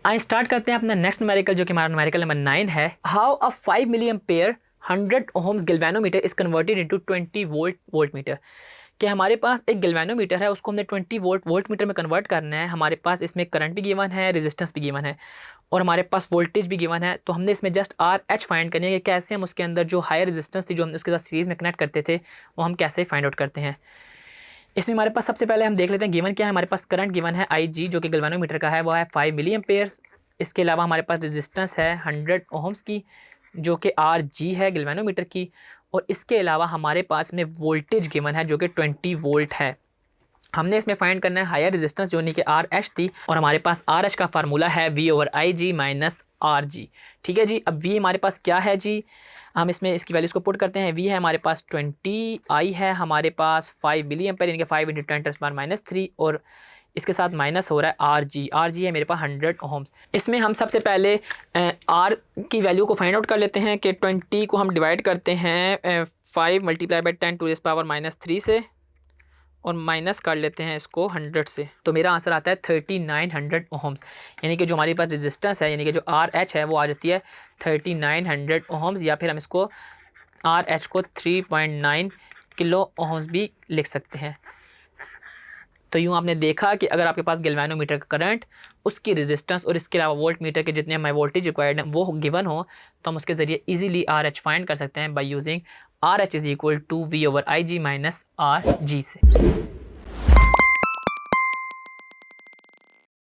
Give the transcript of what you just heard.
आइए स्टार्ट करते हैं अपना नेक्स्ट न्यूमेरिकल, जो कि हमारा न्यूमेरिकल नंबर 9 है। How a 5 milliampere 100 ohms galvanometer is converted into 20 volt meter. कि हमारे पास एक गैल्वेनोमीटर है, उसको हमने 20 वोल्ट मीटर में कन्वर्ट करना है। हमारे पास इसमें करंट भी गिवन है, रेजिस्टेंस भी गिवन है और हमारे पास वोल्टेज भी गिवन है। तो हमने इसमें जस्ट आर एच फाइंड करनी है कि कैसे हम उसके अंदर जो हायर रेजिस्टेंस थी जो हमने उसके साथ सीरीज़ में कनेक्ट करते थे वो हम कैसे फाइंड आउट करते हैं। इसमें हमारे पास सबसे पहले हम देख लेते हैं गिवन क्या है। हमारे पास करंट गिवन है आई जी, जो कि गैल्वेनोमीटर का है, वो है 5 मिलियन पेयर्स। इसके अलावा हमारे पास रेजिस्टेंस है 100 ओहम्स की, जो कि आर जी है गैल्वेनोमीटर की। और इसके अलावा हमारे पास में वोल्टेज गिवन है जो कि 20 वोल्ट है। हमने इसमें फाइंड करना है हायर रेजिस्टेंस जो कि आर एच थी, और हमारे पास आर एच का फार्मूला है V over I G minus R G. ठीक है जी। अब वी हमारे पास क्या है जी, हम इसमें इसकी वैल्यूज़ को पुट करते हैं। वी है हमारे पास 20, आई है हमारे पास 5 मिलियन पर, यानी कि 5 × 10⁻³ और इसके साथ माइनस हो रहा है आर जी है मेरे पास 100 ओहम्स। इसमें हम सबसे पहले आर की वैल्यू को फाइंड आउट कर लेते हैं कि 20 को हम डिवाइड करते हैं 5 × 10⁻³ से और माइनस कर लेते हैं इसको 100 से, तो मेरा आंसर आता है 3900 ओहम्स। यानी कि जो हमारे पास रेजिस्टेंस है, यानी कि जो आर एच है वो आ जाती है 3900 ओहम्स, या फिर हम इसको आर एच को 3.9 किलो ओहम्स भी लिख सकते हैं। तो यूँ आपने देखा कि अगर आपके पास गैल्वेनोमीटर का करंट, उसकी रेजिस्टेंस और इसके अलावा वोल्ट मीटर के जितने हमारे वोल्टेज रिक्वायर्ड हैं वो गिवन हो, तो हम उसके ज़रिए इजीली आर एच फाइंड कर सकते हैं by using R H is equal to V over I G minus R G से।